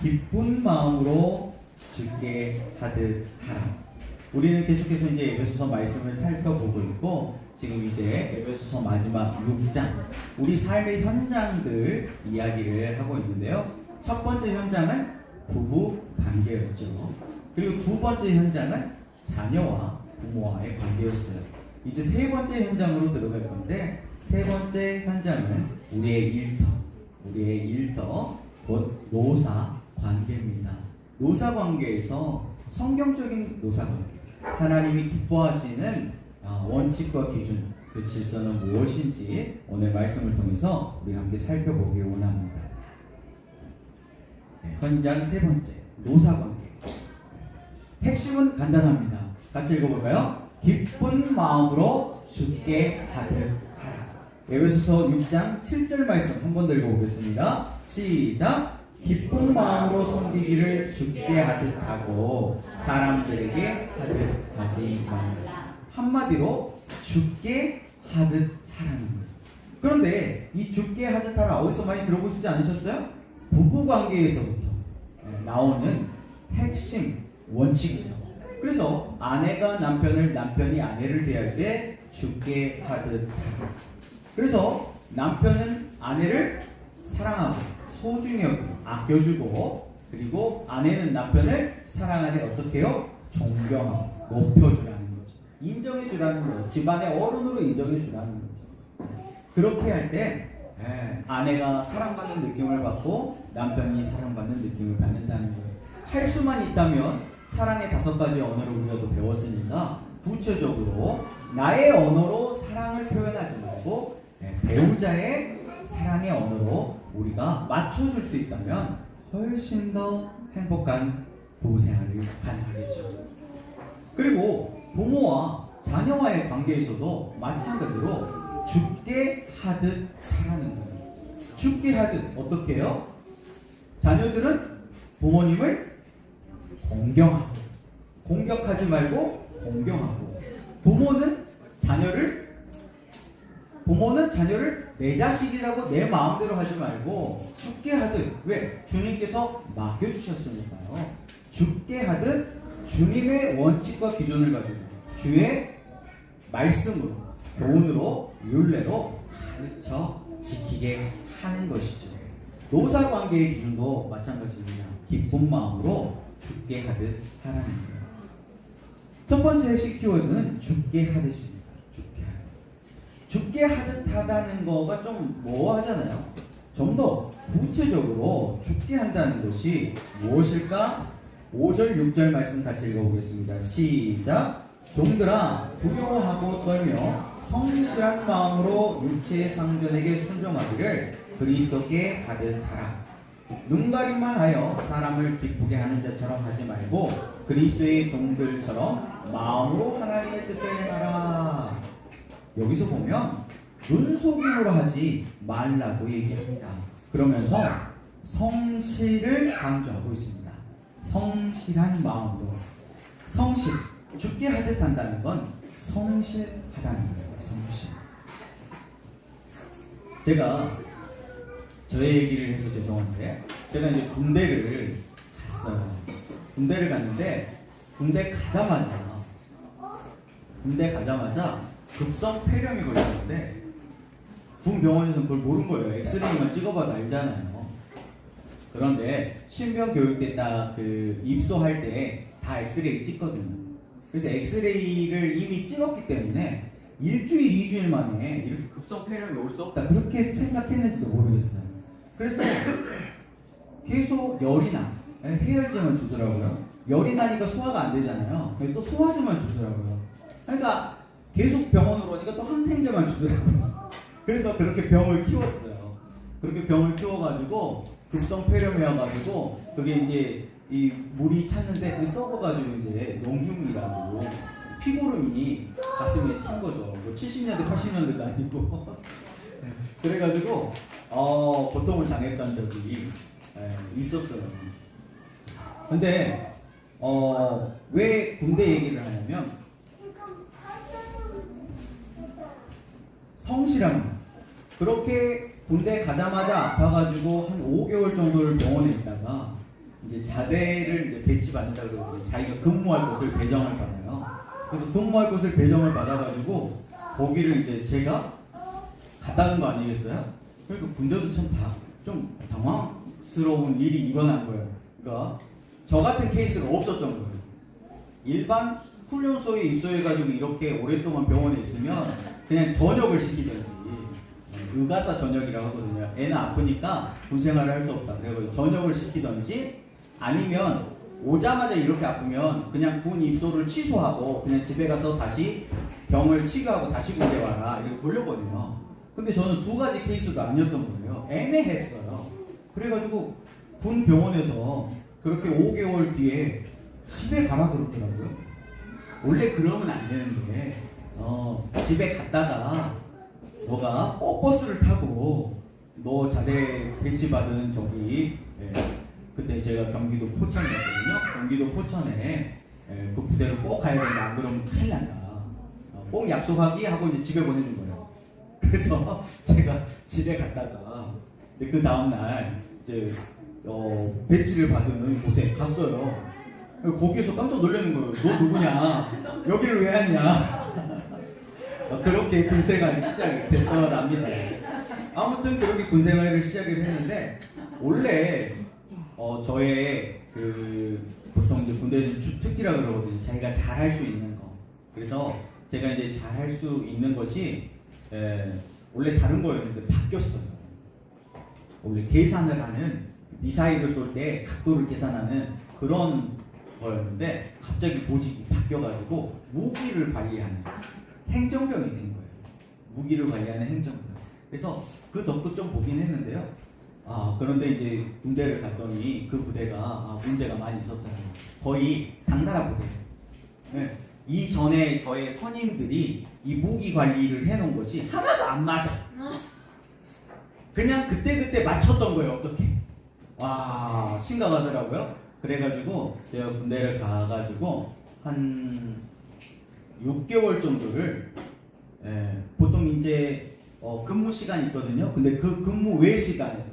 기쁜 마음으로 주께 하듯 하라. 우리는 계속해서 이제 에베소서 말씀을 살펴보고 있고, 지금 이제 에베소서 마지막 6장, 우리 삶의 현장들 이야기를 하고 있는데요. 첫 번째 현장은 부부 관계였죠. 그리고 두 번째 현장은 자녀와 부모와의 관계였어요. 이제 세 번째 현장으로 들어갈 건데, 세 번째 현장은 우리의 일터, 곧 노사 관계입니다. 노사 관계에서 성경적인 노사 관계, 하나님이 기뻐하시는 원칙과 기준, 그 질서는 무엇인지 오늘 말씀을 통해서 우리 함께 살펴보기 원합니다. 현장 세 번째, 노사 관계. 핵심은 간단합니다. 같이 읽어볼까요? 기쁜 마음으로 주께 하듯 하라. 에베소서 6장 7절 말씀 한 번 더 읽어보겠습니다. 시작. 기쁜 마음으로 섬기기를 주께 하듯 하고 사람들에게 하듯 하지 말라. 한마디로 주께 하듯 하라는 거예요. 그런데 이 주께 하듯 하라 어디서 많이 들어보시지 않으셨어요? 부부관계에서부터 나오는 핵심 원칙이죠. 그래서 아내가 남편을, 남편이 아내를 대할 때 주께 하듯 하라. 그래서 남편은 아내를 사랑하고 소중히 여기고 아껴주고, 그리고 아내는 남편을 사랑하되 어떻게 해요? 존경하고 높여주라는 거죠. 인정해주라는 거죠. 집안의 어른으로 인정해주라는 거죠. 그렇게 할 때 아내가 사랑받는 느낌을 받고 남편이 사랑받는 느낌을 받는다는 거예요. 할 수만 있다면 사랑의 5가지 언어를 우리가 또 배웠으니까 구체적으로 나의 언어로 사랑을 표현하지 말고 배우자의 사랑의 언어로 우리가 맞춰줄 수 있다면 훨씬 더 행복한 부부생활이 가능하겠죠. 그리고 부모와 자녀와의 관계에서도 마찬가지로 주께 하듯 하라는 거예요. 주께 하듯 어떻게 해요? 자녀들은 부모님을 공경하고, 공격하지 말고 공경하고, 부모는 자녀를 내 자식이라고 내 마음대로 하지 말고 주께 하듯, 왜? 주님께서 맡겨주셨으니까요. 주께 하듯 주님의 원칙과 기준을 가지고 주의 말씀으로, 교훈으로, 율례로 가르쳐 지키게 하는 것이죠. 노사관계의 기준도 마찬가지입니다. 기쁜 마음으로 주께 하듯 하라는 거예요. 첫 번째 핵심 키워드는 주께 하듯입니다. 주께 하듯 하다는 거가 좀 모호하잖아요. 좀 더 구체적으로 주께 한다는 것이 무엇일까? 5절 6절 말씀 같이 읽어보겠습니다. 시작. 종들아 두려워하고 떨며 성실한 마음으로 육체의 상전에게 순종하기를 그리스도께 하듯 하라. 눈가림만 하여 사람을 기쁘게 하는 자처럼 하지 말고 그리스도의 종들처럼 마음으로 하나님의 뜻을 행하라. 여기서 보면 눈속임으로 하지 말라고 얘기합니다. 그러면서 성실을 강조하고 있습니다. 성실한 마음으로. 성실, 주께 하듯 한다는 건 성실하다는 거예요. 성실. 제가 저의 얘기를 해서 죄송한데, 제가 이제 군대를 갔어요. 군대를 갔는데 군대 가자마자 급성 폐렴이 걸렸는데 군 병원에서는 그걸 모른 거예요. 엑스레이만 찍어봐도 알잖아요. 그런데 신병 교육 때 딱 그 입소할 때 다 엑스레이 찍거든요. 그래서 엑스레이를 이미 찍었기 때문에 일주일, 2주일 만에 이렇게 급성 폐렴이 올 수 없다, 그렇게 생각했는지도 모르겠어요. 그래서 계속 열이 나. 해열제만 주더라고요. 열이 나니까 소화가 안 되잖아요. 또 소화제만 주더라고요. 그러니까 계속 병원으로 오니까 또 항생제만 주더라고요. 그래서 그렇게 병을 키웠어요. 그렇게 병을 키워가지고 급성 폐렴이어가지고 그게 이제 이 물이 찼는데 그게 썩어가지고 이제 농흉이라고 피고름이 가슴에 찬 거죠. 뭐 70년대 80년대도 아니고 그래가지고 고통을 당했던 적이 있었어요. 근데 왜 군대 얘기를 하냐면 성실함, 그렇게 군대 가자마자 아파가지고 한 5개월 정도를 병원에 있다가 이제 자대를 이제 배치받는다 그러고 자기가 근무할 곳을 배정을 받아요. 그래서 근무할 곳을 배정을 받아가지고 거기를 이제 제가 갔다는 거 아니겠어요? 그러니까 군대도 참 좀 당황스러운 일이 일어난 거예요. 그러니까 저 같은 케이스가 없었던 거예요. 일반 훈련소에 입소해가지고 이렇게 오랫동안 병원에 있으면 그냥 전역을 시키든지, 의가사 전역이라고 하거든요. 애는 아프니까 군 생활을 할 수 없다. 그래서 전역을 시키든지, 아니면 오자마자 이렇게 아프면 그냥 군 입소를 취소하고 그냥 집에 가서 다시 병을 치료하고 다시 군대 와라 이렇게 돌려보내요. 근데 저는 두 가지 케이스가 아니었던 거예요. 애매했어요. 그래가지고 군 병원에서 그렇게 5개월 뒤에 집에 가라 그러더라고요. 원래 그러면 안 되는데 집에 갔다가 너가 버스를 타고 너 자대 배치받은 저기 그때 제가 경기도 포천이었거든요. 경기도 포천에 그 부대로 꼭 가야 된다. 안 그러면 큰일 난다. 꼭 약속하기 하고 이제 집에 보내준 거예요. 그래서 제가 집에 갔다가 그 다음날 이제 배치를 받은 곳에 갔어요. 거기에서 깜짝 놀라는 거예요. 너 누구냐? 여기를 왜 왔냐? 그렇게 군생활이 시작이 됐더랍니다. 아무튼 그렇게 군생활을 시작을 했는데 원래 저의 보통 이제 군대는 주특기라 그러거든요. 자기가 잘할 수 있는 거. 그래서 제가 이제 잘할 수 있는 것이 원래 다른 거였는데 바뀌었어요. 원래 계산을 하는, 미사일을 쏠 때 각도를 계산하는 그런 거였는데 갑자기 보직이 바뀌어가지고 무기를 관리하는 행정병이 된 거예요. 무기를 관리하는 행정병. 그래서 그 덕도 좀 보긴 했는데요. 그런데 이제 군대를 갔더니 그 부대가 문제가 많이 있었더라고요. 거의 당나라 부대예요. 네. 이전에 저의 선임들이 이 무기 관리를 해놓은 것이 하나도 안 맞아. 그냥 그때 맞췄던 거예요. 어떻게? 와, 심각하더라고요. 그래가지고 제가 군대를 가가지고 한 6개월 정도를 보통 이제 근무 시간이 있거든요. 근데 그 근무 외 시간에도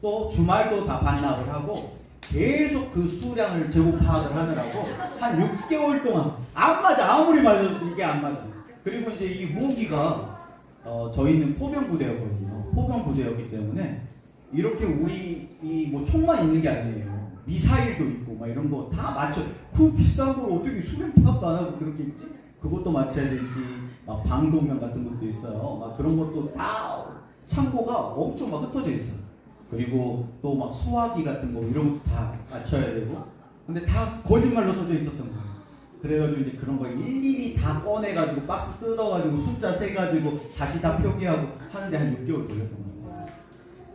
또 주말도 다 반납을 하고 계속 그 수량을 재고 파악을 하느라고 한 6개월 동안 안 맞아. 아무리 맞아도 이게 안 맞아. 그리고 이제 이 무기가 저희는 포병부대였거든요. 포병부대였기 때문에 이렇게 우리 뭐 총만 있는 게 아니에요. 미사일도 있고 막 이런 거 다 맞춰. 그 비싼 걸 어떻게 수량 파악도 안 하고 그렇게 있지? 그것도 맞춰야 될지, 막 방독면 같은 것도 있어요. 막 그런 것도 다 창고가 엄청 막 흩어져 있어요. 그리고 또 막 소화기 같은 거 이런 것도 다 맞춰야 되고. 근데 다 거짓말로 써져 있었던 거예요. 그래가지고 이제 그런 거 일일이 다 꺼내가지고 박스 뜯어가지고 숫자 세가지고 다시 다 표기하고 하는데 한 6개월 걸렸던 거예요.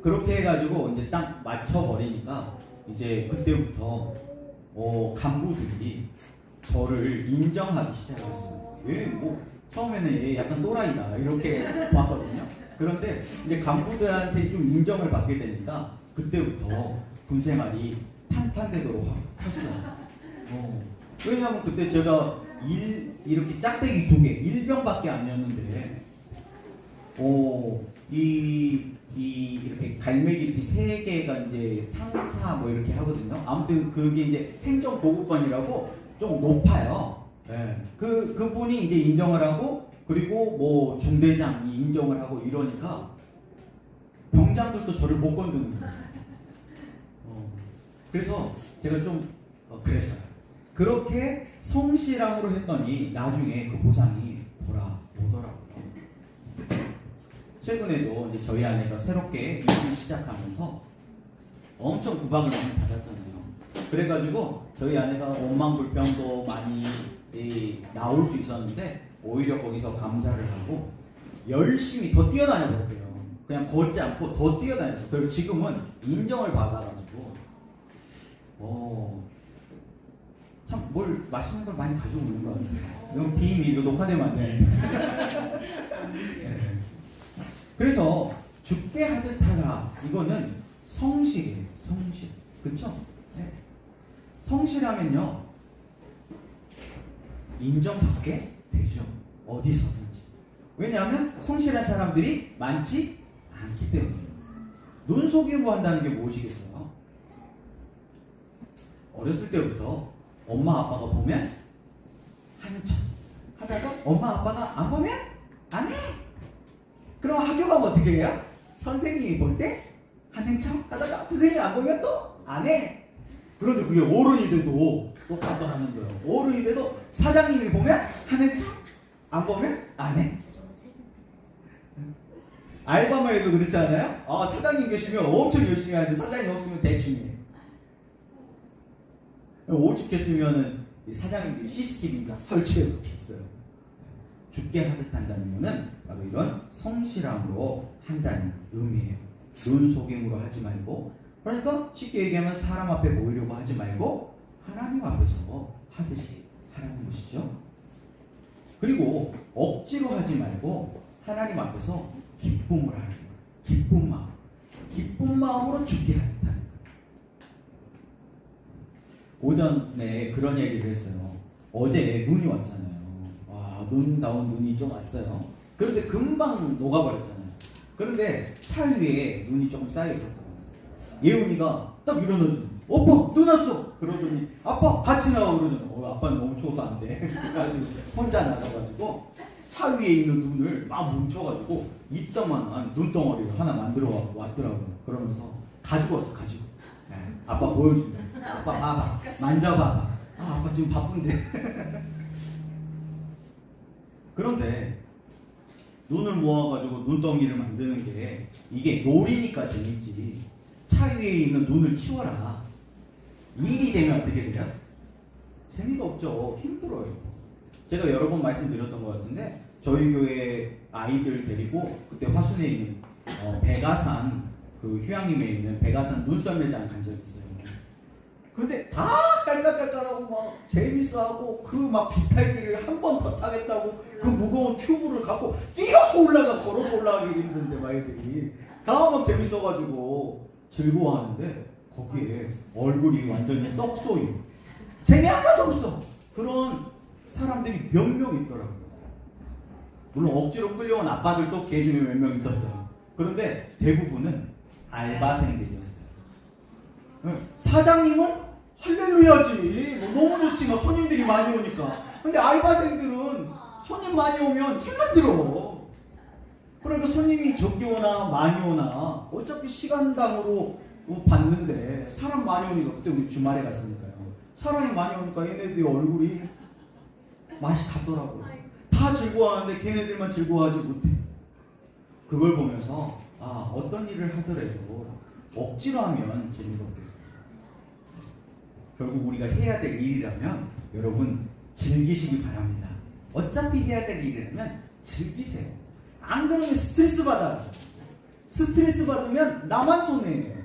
그렇게 해가지고 이제 딱 맞춰버리니까 이제 그때부터 간부들이 저를 인정하기 시작했어요. 얘 뭐 처음에는 얘 약간 또라이다 이렇게 봤거든요. 그런데 이제 간부들한테 좀 인정을 받게 되니까 그때부터 군생활이 탄탄되도록 했어요. 왜냐하면 그때 제가 이렇게 짝대기 2개, 일병밖에 아니었는데 이렇게 갈매기피 3개가 이제 상사 뭐 이렇게 하거든요. 아무튼 그게 이제 행정보급관이라고 좀 높아요. 네. 그분이 이제 인정을 하고, 그리고 뭐 중대장이 인정을 하고 이러니까 병장들도 저를 못 건드는 거예요. 그래서 제가 좀 그랬어요. 그렇게 성실함으로 했더니 나중에 그 보상이 돌아오더라고요. 최근에도 이제 저희 아내가 새롭게 일을 시작하면서 엄청 구박을 많이 받았잖아요. 그래가지고 저희 아내가 원망불평도 많이 나올 수 있었는데 오히려 거기서 감사를 하고 열심히 더 뛰어다녀 볼게요. 그냥 걷지 않고 더 뛰어다녔어요. 그리고 지금은 인정을 받아가지고 참 뭘 맛있는 걸 많이 가지고 오는 거 같아요. 이건 비밀, 이거 녹화되면 안 돼. 네. 그래서 죽게 하듯 하라. 이거는 성실이에요. 성실. 그쵸? 네. 성실하면요 인정받게 되죠. 어디서든지. 왜냐하면 성실한 사람들이 많지 않기 때문이에요. 눈속임으로 한다는 게 무엇이겠어요? 어렸을 때부터 엄마 아빠가 보면 하는 척 하다가 엄마 아빠가 안 보면 안 해. 그럼 학교 가면 어떻게 해요? 선생님이 볼 때 하는 척 하다가 선생님이 안 보면 또 안 해. 그런데 그게 어른이 돼도 똑같더라는 거예요. 어른이 돼도 사장님이 보면 하는 척, 안 보면 안 해. 알바만 해도 그렇지 않아요? 사장님 계시면 엄청 열심히 하는데 사장님 없으면 대충 해. 오죽했으면 사장님들이 CCTV가 설치해 놓겠어요. 죽게 하듯 한다는 것은 바로 이런 성실함으로 한다는 의미예요. 눈속임으로 하지 말고, 그러니까 쉽게 얘기하면 사람 앞에 보이려고 하지 말고 하나님 앞에서 하듯이 하라는 것이죠. 그리고 억지로 하지 말고 하나님 앞에서 기쁨을 하는 거예요. 기쁜 마음. 기쁜 마음으로 죽게 하듯 하는 거예요. 오전에 그런 얘기를 했어요. 어제 눈이 왔잖아요. 와, 눈다운 눈이 좀 왔어요. 그런데 금방 녹아버렸잖아요. 그런데 차 위에 눈이 조금 쌓여있었거든요. 예훈이가 딱 일어나더니 오빠 눈 왔어! 그러더니 아빠 같이 나와 그러잖아요. 아빠는 너무 추워서 안 돼. 그래가지고 혼자 나가가지고 차 위에 있는 눈을 막 뭉쳐가지고 이따만한 눈덩어리를 하나 만들어 왔더라고요. 그러면서 가지고 왔어. 가지고. 네. 아빠 보여준다. 아빠 봐봐. 만져봐봐. 아빠 지금 바쁜데. 그런데 눈을 모아가지고 눈덩이를 만드는 게 이게 놀이니까 재밌지. 차 위에 있는 눈을 치워라. 일이 되면 어떻게 돼요? 재미가 없죠. 힘들어요. 제가 여러 번 말씀드렸던 것 같은데 저희 교회 아이들 데리고 그때 화순에 있는 백아산 그 휴양림에 있는 백아산 눈썰매장 간 적이 있어요. 근데 다 깔깔깔깔하고 막 재밌어하고 그 막 비탈길을 한 번 더 타겠다고 그 무거운 튜브를 갖고 뛰어서 올라가 걸어서 올라가기 힘든데 막 애들이 다 막 재밌어가지고 즐거워하는데 거기에 얼굴이 완전히 썩소이 재미 하나도 없어. 그런 사람들이 몇 명 있더라고요. 물론 억지로 끌려온 아빠들도 개 중에 몇 명 있었어요. 그런데 대부분은 알바생들이었어요. 사장님은 할렐루야지. 너무 좋지. 손님들이 많이 오니까. 근데 알바생들은 손님 많이 오면 힘만 들어. 그러니까 손님이 적게 오나 많이 오나 어차피 시간당으로 받는데 사람 많이 오니까 그때 우리 주말에 갔으니까요. 사람이 많이 오니까 얘네들 얼굴이 맛이 갔더라고요. 다 즐거워하는데 걔네들만 즐거워하지 못해. 그걸 보면서 어떤 일을 하더라도 억지로 하면 재미가 없겠다. 결국 우리가 해야 될 일이라면 여러분 즐기시기 바랍니다. 어차피 해야 될 일이라면 즐기세요. 안 그러면 스트레스 받아요. 스트레스 받으면 나만 손해예요.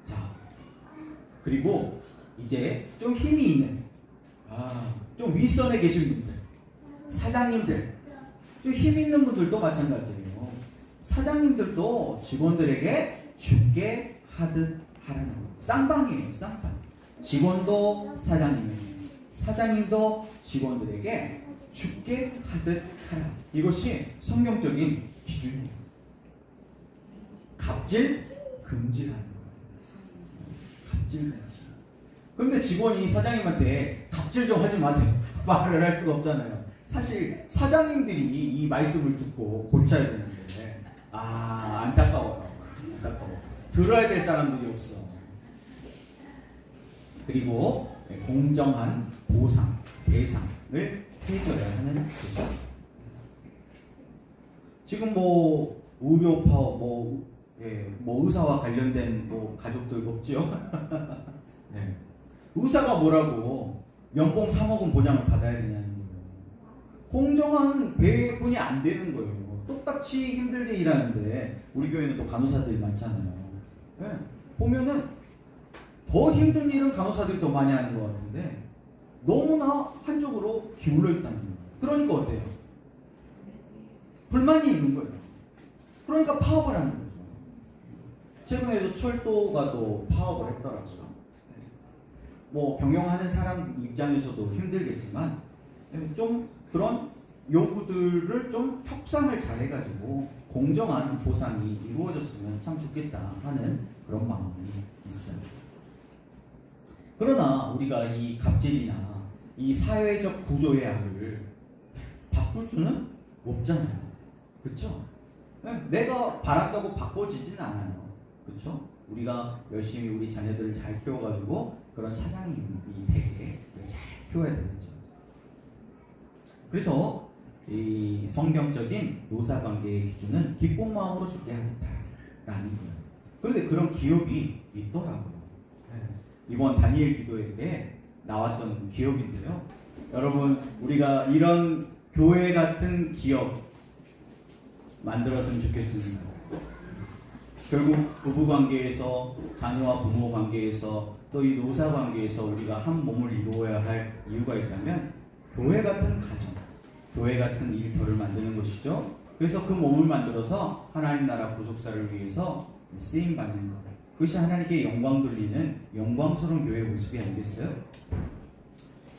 자, 그리고 이제 좀 힘이 있는 좀 윗선에 계신 분들, 사장님들, 좀 힘 있는 분들도 마찬가지예요. 사장님들도 직원들에게 죽게 하듯 하라는 거예요. 쌍방이에요. 쌍방. 직원도 사장님에게, 사장님도 직원들에게 죽게 하듯 하라. 이것이 성경적인 기준이에요. 갑질 금지라는 거예요. 갑질 금지. 그런데 직원이 사장님한테 갑질 좀 하지 마세요. 말을 할 수가 없잖아요. 사실 사장님들이 이 말씀을 듣고 고쳐야 되는데 안타까워요. 안타까워. 들어야 될 사람들이 없어. 그리고 공정한 보상, 대상을 해줘야 하는 것이죠. 지금 의료 파업, 의사와 관련된 가족들 없죠? 네. 의사가 뭐라고 연봉 3억은 보장을 받아야 되냐는 거예요. 공정한 배분이 안 되는 거예요. 똑같이 힘들게 일하는데 우리 교회는 또 간호사들이 많잖아요. 네. 보면은 더 힘든 일은 간호사들이 더 많이 하는 것 같은데 너무나 한쪽으로 기울어 있다는 거예요. 그러니까 어때요? 불만이 있는 거예요. 그러니까 파업을 하는 거죠. 최근에도 철도가 또 파업을 했더라고요. 경영하는 사람 입장에서도 힘들겠지만 좀 그런 요구들을 좀 협상을 잘 해가지고 공정한 보상이 이루어졌으면 참 좋겠다 하는 그런 마음이 있어요. 그러나 우리가 이 갑질이나 이 사회적 구조의 악을 바꿀 수는 없잖아요. 그렇죠? 내가 바란다고 바꿔지진 않아요. 그렇죠? 우리가 열심히 우리 자녀들을 잘 키워가지고 그런 사장님이 되게 잘 키워야 되겠죠. 그래서 이 성경적인 노사관계의 기준은 기쁜 마음으로 주게 하겠다라는 거예요. 그런데 그런 기업이 있더라고요. 이번 다니엘 기도회에 나왔던 기업인데요. 여러분, 우리가 이런 교회 같은 기업 만들었으면 좋겠습니다. 결국 부부 관계에서, 자녀와 부모 관계에서, 또 이 노사 관계에서 우리가 한 몸을 이루어야 할 이유가 있다면 교회 같은 가정, 교회 같은 일터를 만드는 것이죠. 그래서 그 몸을 만들어서 하나님 나라 구속사를 위해서 쓰임 받는 것. 그것이 하나님께 영광 돌리는 영광스러운 교회 모습이 아니겠어요?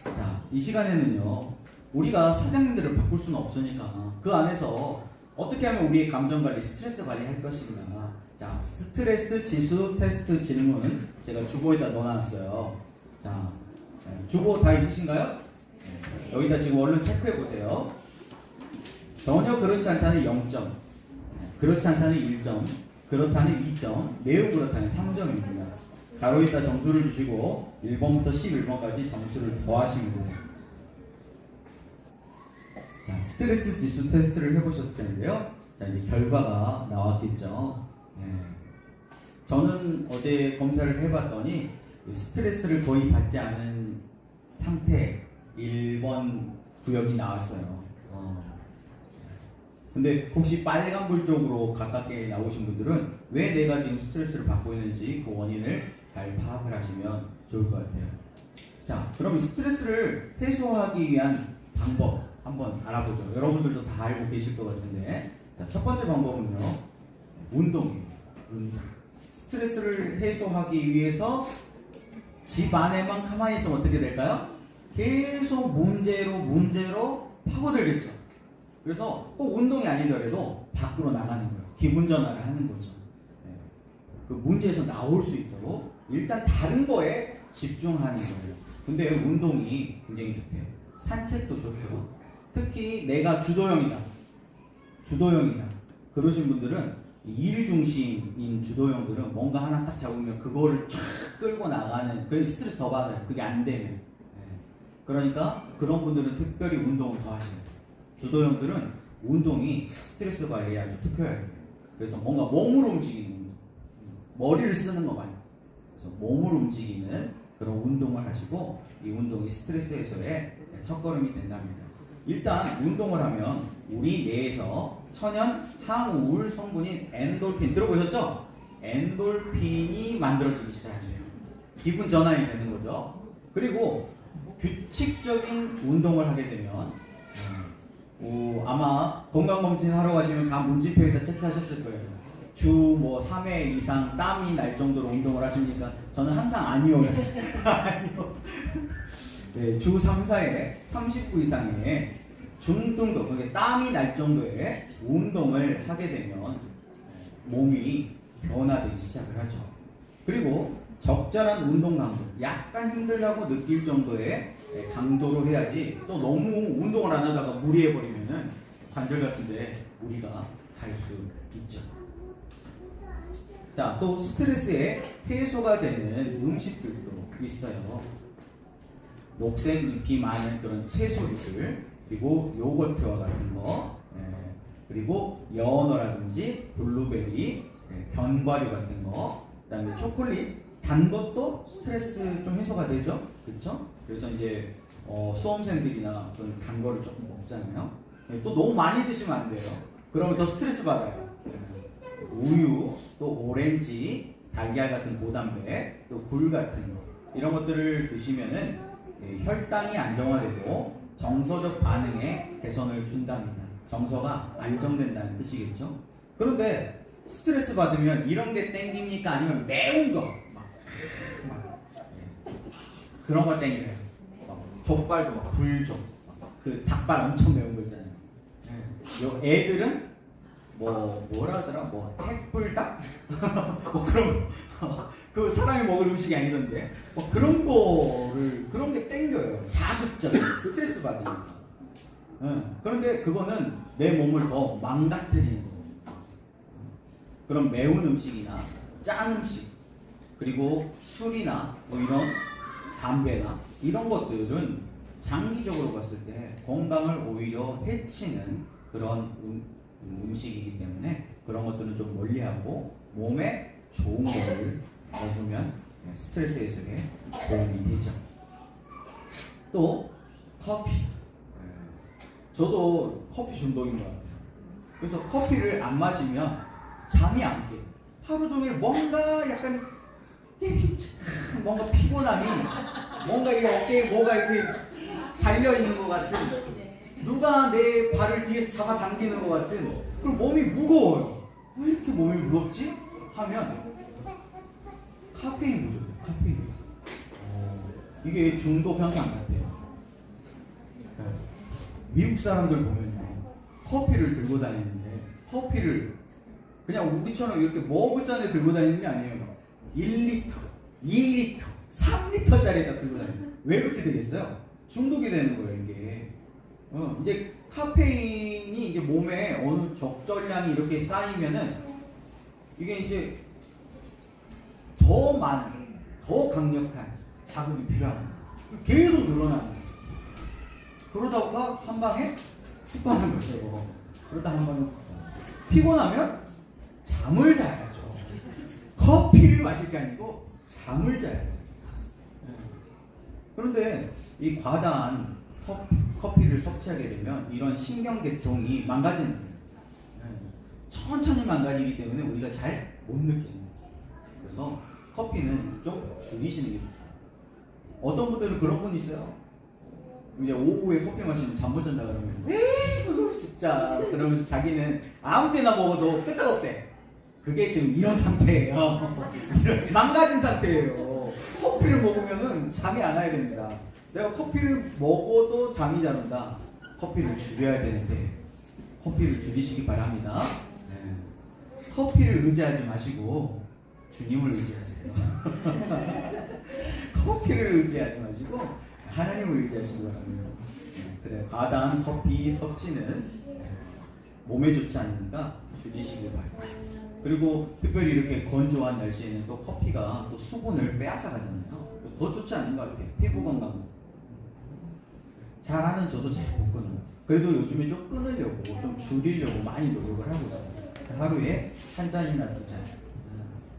자, 이 시간에는요, 우리가 사장님들을 바꿀 수는 없으니까 그 안에서 어떻게 하면 우리의 감정 관리, 스트레스 관리 할 것인가. 자, 스트레스 지수 테스트 질문 제가 주보에다 넣어놨어요. 자, 주보 다 있으신가요? 여기다 지금 얼른 체크해 보세요. 전혀 그렇지 않다는 0점, 그렇지 않다는 1점, 그렇다는 2점, 매우 그렇다는 3점입니다. 가로에다 점수를 주시고 1번부터 11번까지 점수를 더하시면 돼요. 자, 스트레스 지수 테스트를 해보셨을 텐데요. 자, 이제 결과가 나왔겠죠. 저는 어제 검사를 해봤더니 스트레스를 거의 받지 않은 상태 1번 구역이 나왔어요. 근데 혹시 빨간불 쪽으로 가깝게 나오신 분들은 왜 내가 지금 스트레스를 받고 있는지 그 원인을 잘 파악을 하시면 좋을 것 같아요. 자, 그럼 스트레스를 해소하기 위한 방법 한번 알아보죠. 여러분들도 다 알고 계실 것 같은데, 자, 첫 번째 방법은요, 운동이에요. 운동. 스트레스를 해소하기 위해서 집 안에만 가만히 있으면 어떻게 될까요? 계속 문제로 파고들겠죠. 그래서 꼭 운동이 아니더라도 밖으로 나가는 거예요. 기분 전환을 하는 거죠. 그 문제에서 나올 수 있도록 일단 다른 거에 집중하는 거예요. 근데 운동이 굉장히 좋대요. 산책도 좋고요. 특히 내가 주도형이다. 그러신 분들은 일 중심인 주도형들은 뭔가 하나 딱 잡으면 그거를 쫙 끌고 나가는, 그게 스트레스 더 받아요. 그게 안 되면. 그러니까 그런 분들은 특별히 운동을 더 하셔야 돼요. 주도형들은 운동이 스트레스 관리에 아주 특효약이에요. 그래서 뭔가 몸을 움직이는 운동, 머리를 쓰는 거 말고, 그래서 몸을 움직이는 그런 운동을 하시고, 이 운동이 스트레스 해소의 첫걸음이 된답니다. 일단 운동을 하면 우리 뇌에서 천연 항우울 성분인 엔돌핀 들어보셨죠? 엔돌핀이 만들어지기 시작해요. 기분 전환이 되는 거죠. 그리고 규칙적인 운동을 하게 되면 아마 건강검진 하러 가시면 다 문진표에다 체크하셨을 거예요. 주 3회 이상 땀이 날 정도로 운동을 하십니까? 저는 항상 아니요. 아니요. 네, 주 3, 4회 30분 이상의 중등도, 그게 땀이 날 정도의 운동을 하게 되면 몸이 변화되기 시작을 하죠. 그리고 적절한 운동 강도, 약간 힘들다고 느낄 정도의 강도로 해야지, 또 너무 운동을 안 하다가 무리해버리면은 관절 같은데 무리가 갈 수 있죠. 자, 또 스트레스에 해소가 되는 음식들도 있어요. 녹색 잎이 많은 그런 채소류들, 그리고 요거트와 같은 거, 그리고 연어라든지 블루베리, 견과류 같은 거, 그 다음에 초콜릿, 단 것도 스트레스 좀 해소가 되죠? 그렇죠? 그래서 이제 수험생들이나 그런 단 거를 조금 먹잖아요. 또 너무 많이 드시면 안 돼요. 그러면 더 스트레스 받아요. 우유, 또 오렌지, 달걀 같은 고단백, 또 굴 같은 거, 이런 것들을 드시면은 혈당이 안정화되고 정서적 반응에 개선을 준답니다. 정서가 안정된다는 뜻이겠죠. 그런데 스트레스 받으면 이런 게 땡깁니까? 아니면 매운 거 그런 거 땡겨요. 족발도 불족, 그 닭발 엄청 매운 거 있잖아요. 요 애들은 뭐라 하더라? 핵불닭? 뭐 그런 그 사람이 먹을 음식이 아니던데 그런 게 땡겨요. 자극적인 스트레스 받으니까. 그런데 그거는 내 몸을 더 망가뜨리는 겁니다. 그런 매운 음식이나 짠 음식 그리고 술이나 뭐 이런 담배나 이런 것들은 장기적으로 봤을 때 건강을 오히려 해치는 그런 음식이기 때문에 그런 것들은 좀 멀리하고 몸에 좋은 거를 먹으면 스트레스 해소에 도움이 되죠. 또 커피. 저도 커피 중독인 것 같아요. 그래서 커피를 안 마시면 잠이 안 깨요. 하루 종일 뭔가 약간 뭔가 피곤함이 뭔가 이 어깨에 뭐가 이렇게 달려 있는 것 같은 누가 내 발을 뒤에서 잡아당기는 것 같은 그리고 몸이 무거워요. 왜 이렇게 몸이 무겁지? 하면 카페인 부족해요. 카페인. 이게 중독 현상 같아요. 미국 사람들 보면요. 커피를 들고 다니는데 커피를 그냥 우리처럼 이렇게 머그잔에 들고 다니는 게 아니에요. 1리터, 2리터, 3리터짜리에다 들고 다니는. 왜 그렇게 되겠어요? 중독이 되는 거예요, 이게. 이제 카페인이 이제 몸에 어느 적절량이 이렇게 쌓이면은 이게 이제 더 많은, 더 강력한 자극이 필요합니다. 계속 늘어나는 거예요. 그러다가 한 방에 훅 가는 거죠. 그러다 한 방에 훅 가는 거예요. 피곤하면 잠을 자야죠. 커피를 마실 게 아니고 잠을 자야 돼요. 그런데 이 과다한 커피를 섭취하게 되면 이런 신경계통이 망가지는 거예요. 천천히 망가지기 때문에 우리가 잘 못 느끼는 거예요. 그래서 커피는 좀 줄이시는 게 좋아요. 어떤 분들은 그런 분이 있어요. 이제 오후에 커피 마시면 잠 못 잔다 그러면 에이 그거 진짜 그러면서 자기는 아무 때나 먹어도 끄떡없대. 그게 지금 이런 상태예요. 이런 망가진 상태예요. 커피를 먹으면은 잠이 안 와야 됩니다. 내가 커피를 먹어도 잠이 잘 온다. 커피를 줄여야 되는데 커피를 줄이시기 바랍니다. 네. 커피를 의지하지 마시고 주님을 의지하세요. 커피를 의지하지 마시고 하나님을 의지하시기 바랍니다. 네. 그래 과다한 커피 섭취는 몸에 좋지 않으니까 줄이시기 바랍니다. 그리고 특별히 이렇게 건조한 날씨에는 또 커피가 또 수분을 빼앗아 가잖아요. 더 좋지 않은 것 같아요. 피부 건강. 잘하는 저도 잘 못 끊어요. 그래도 요즘에 좀 끊으려고 좀 줄이려고 많이 노력을 하고 있어요. 하루에 한 잔이나 두 잔.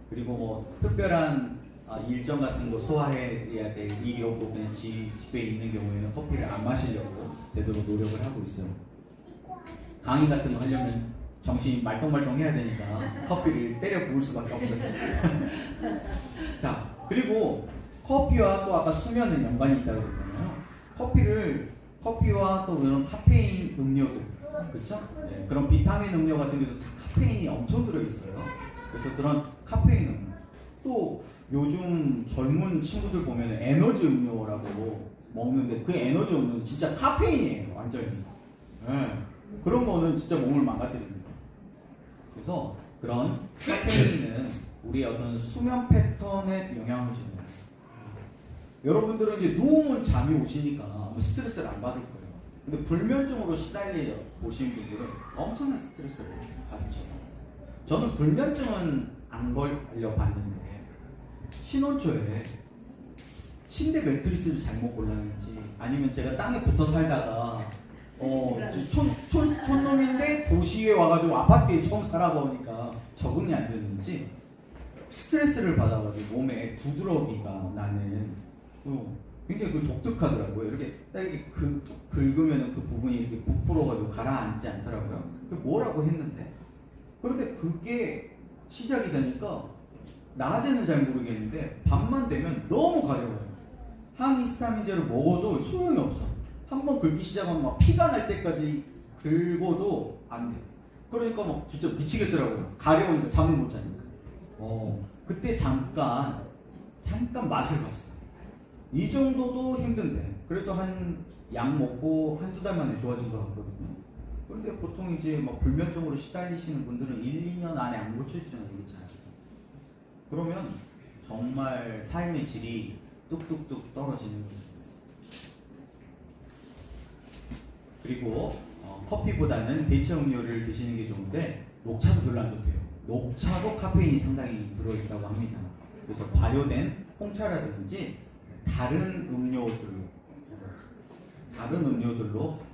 그리고 뭐 특별한 일정 같은 거 소화해야 될 일이 없고 그냥 집에 있는 경우에는 커피를 안 마시려고 되도록 노력을 하고 있어요. 강의 같은 거 하려면 정신이 말똥말똥 해야 되니까 커피를 때려 부을 수밖에 없어요. 자, 그리고 커피와 또 아까 수면은 연관이 있다고 그랬잖아요. 커피와 또 이런 카페인 음료들, 그렇죠? 네, 그런 비타민 음료 같은 경우도 다 카페인이 엄청 들어있어요. 그래서 그런 카페인 음료. 또 요즘 젊은 친구들 보면 에너지 음료라고 먹는데 그 에너지 음료는 진짜 카페인이에요, 완전히. 네, 그런 거는 진짜 몸을 망가뜨립니다. 그래서 그런 카페인은 우리의 어떤 수면 패턴에 영향을 줍니다. 여러분들은 이제 누우면 잠이 오시니까 스트레스를 안 받을 거예요. 근데 불면증으로 시달려 보신 분들은 엄청난 스트레스를 받죠. 저는 불면증은 안 걸려 봤는데 신혼초에 침대 매트리스를 잘못 골랐는지 아니면 제가 땅에 붙어 살다가 촌놈인데 도시에 와가지고 아파트에 처음 살아보니까 적응이 안 됐는지 스트레스를 받아가지고 몸에 두드러기가 나는 굉장히 그 독특하더라고요. 이렇게 딱 이렇게 쭉 긁으면 그 부분이 이렇게 부풀어가지고 가라앉지 않더라고요. 그 뭐라고 했는데 그런데 그게 시작이 되니까 낮에는 잘 모르겠는데 밤만 되면 너무 가려워요. 항히스타민제를 먹어도 소용이 없어. 한번 긁기 시작하면 막 피가 날 때까지 긁어도 안 돼. 그러니까 막 진짜 미치겠더라고요. 가려우니까 잠을 못 자니까. 그때 잠깐 맛을 봤어요. 이 정도도 힘든데 그래도 한 약 먹고 한두 달 만에 좋아진 것 같거든요. 그런데 보통 이제 막 불면증으로 시달리시는 분들은 1, 2년 안에 안 고쳐지잖아요. 이게 잘. 그러면 정말 삶의 질이 뚝뚝뚝 떨어지는 거죠. 그리고 커피보다는 대체 음료를 드시는 게 좋은데 녹차도 별로 안 좋대요. 녹차도 카페인이 상당히 들어있다고 합니다. 그래서 발효된 홍차라든지 다른 음료들로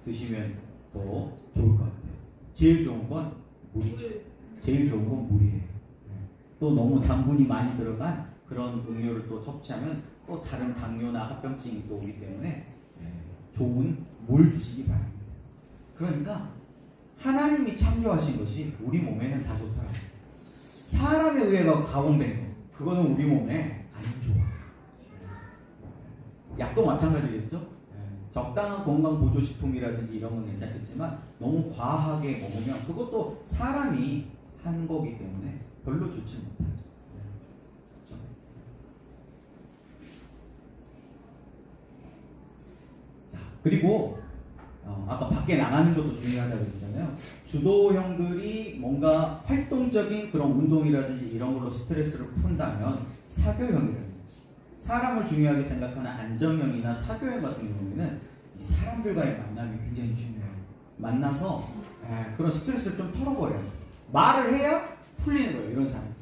드시면 더 좋을 것 같아요. 제일 좋은 건 물이죠. 제일 좋은 건 물이에요. 또 너무 당분이 많이 들어간 그런 음료를 또 섭취하면 또 다른 당뇨나 합병증이 또 오기 때문에 좋은 물 드시기 바랍니다. 그러니까 하나님이 창조하신 것이 우리 몸에는 다 좋더라고요. 사람에 의해 가공된 거, 그거는 우리 몸에 안 좋아. 약도 마찬가지겠죠? 적당한 건강보조식품이라든지 이런 건 괜찮겠지만 너무 과하게 먹으면 그것도 사람이 한 거기 때문에 별로 좋지 못하죠. 그렇죠? 자, 그리고 아까 밖에 나가는 것도 중요하다고 했잖아요. 주도형들이 뭔가 활동적인 그런 운동이라든지 이런 걸로 스트레스를 푼다면 사교형이라든지 사람을 중요하게 생각하는 안정형이나 사교형 같은 경우에는 이 사람들과의 만남이 굉장히 중요해요. 만나서 그런 스트레스를 좀 털어버려요. 말을 해야 풀리는 거예요. 이런 사람들.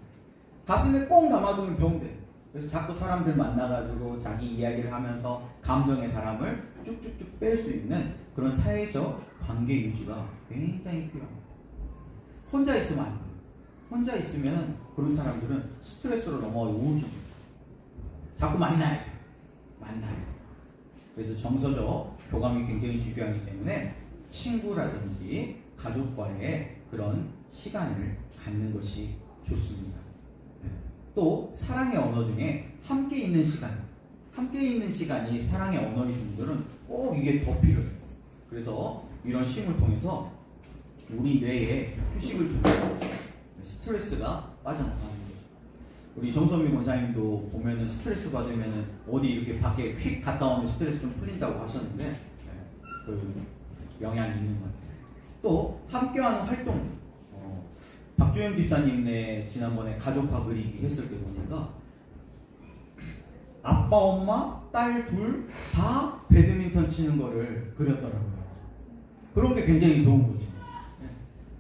가슴에 꽁 담아두면 병돼. 그래서 자꾸 사람들 만나가지고 자기 이야기를 하면서 감정의 바람을 쭉쭉쭉 뺄 수 있는 그런 사회적 관계 유지가 굉장히 필요합니다. 혼자 있으면 안 돼요. 혼자 있으면 그런 사람들은 스트레스로 넘어가 우울증. 자꾸 만나요. 그래서 정서적 교감이 굉장히 중요하기 때문에 친구라든지 가족과의 그런 시간을 갖는 것이 좋습니다. 또 사랑의 언어 중에 함께 있는 시간이 사랑의 언어이신 분들은 꼭 이게 더 필요해요. 그래서 이런 쉼을 통해서 우리 뇌에 휴식을 주고 스트레스가 빠져나가는 거죠. 우리 정선미 권사님도 보면은 스트레스 받으면은 어디 이렇게 밖에 휙 갔다 오면 스트레스 좀 풀린다고 하셨는데 그 영향이 있는 것 같아요. 또 함께하는 활동, 박주영 집사님네 지난번에 가족화 그리기 했을 때 보니까 아빠, 엄마, 딸 둘 다 배드민턴 치는 거를 그렸더라고요. 그런 게 굉장히 좋은 거죠.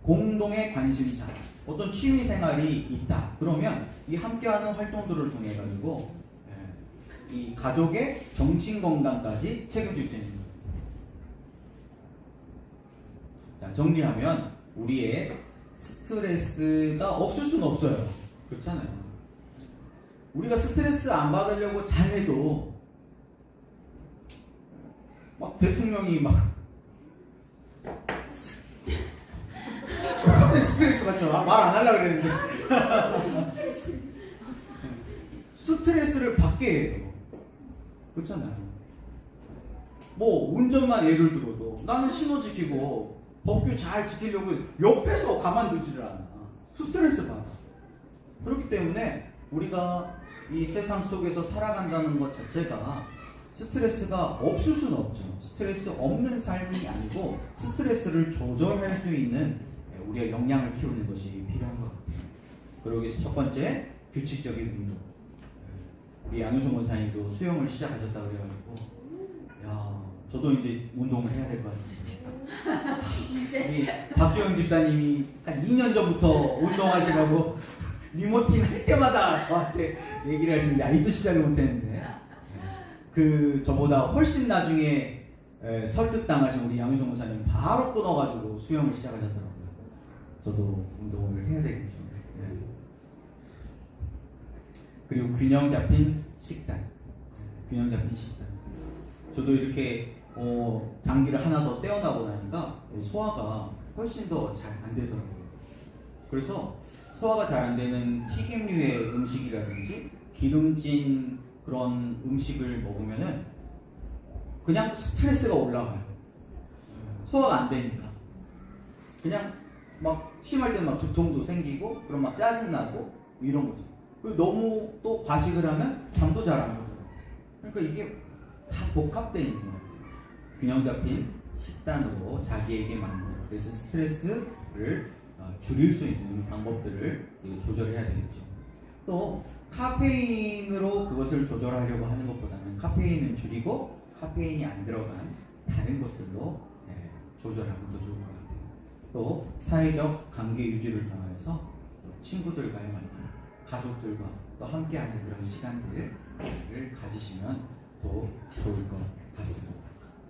공동의 관심사, 어떤 취미 생활이 있다. 그러면 이 함께하는 활동들을 통해 가지고 이 가족의 정신 건강까지 책임질 수 있는 거예요. 자, 정리하면 우리의 스트레스가 없을 수는 없어요. 그렇잖아요. 우리가 스트레스 안 받으려고 잘해도 막 대통령이 막 스트레스 받죠. 말 안 하려고 그랬는데 스트레스를 받게 해요. 그렇잖아요. 뭐 운전만 예를 들어도 나는 신호 지키고 법규 잘 지키려고 옆에서 가만두지를 않아. 스트레스 받아. 그렇기 때문에 우리가 이 세상 속에서 살아간다는 것 자체가 스트레스가 없을 수는 없죠. 스트레스 없는 삶이 아니고 스트레스를 조절할 수 있는 우리의 역량을 키우는 것이 필요한 것 같아요. 그러기 위해서 첫 번째, 규칙적인 운동. 우리 양효성 권사님도 수영을 시작하셨다고 그래가지고 야, 저도 이제 운동을 해야 될 것 같아요. 우리 박주영 집사님이 한 2년 전부터 운동하시라고 리모틴 할 때마다 저한테 얘기를 하시는데 아직도 시작을 못했는데 그 저보다 훨씬 나중에 설득당하신 우리 양효성 권사님 바로 끊어가지고 수영을 시작하셨더라고요. 저도 운동을 해야 되겠죠. 네. 그리고 균형 잡힌 식단. 저도 이렇게 장기를 하나 더 떼어나고 나니까 소화가 훨씬 더 잘 안 되더라고요. 그래서 소화가 잘 안 되는 튀김류의 음식이라든지 기름진 그런 음식을 먹으면은 그냥 스트레스가 올라가요. 소화가 안 되니까. 그냥 막 심할 때는 막 두통도 생기고 그럼 막 짜증나고 이런 거죠. 그리고 너무 또 과식을 하면 잠도 잘 안 오더라고요. 그러니까 이게 다 복합되어 있는 거예요. 균형 잡힌 식단으로 자기에게 맞는 그래서 스트레스를 줄일 수 있는 방법들을 조절해야 되겠죠. 또 카페인으로 그것을 조절하려고 하는 것보다는 카페인을 줄이고 카페인이 안 들어간 다른 것들로 조절하면 더 좋을 것 같아요. 또 사회적 관계 유지를 통해서 친구들과의 만남, 가족들과 또 함께하는 그런 시간들을 가지시면 더 좋을 것 같습니다.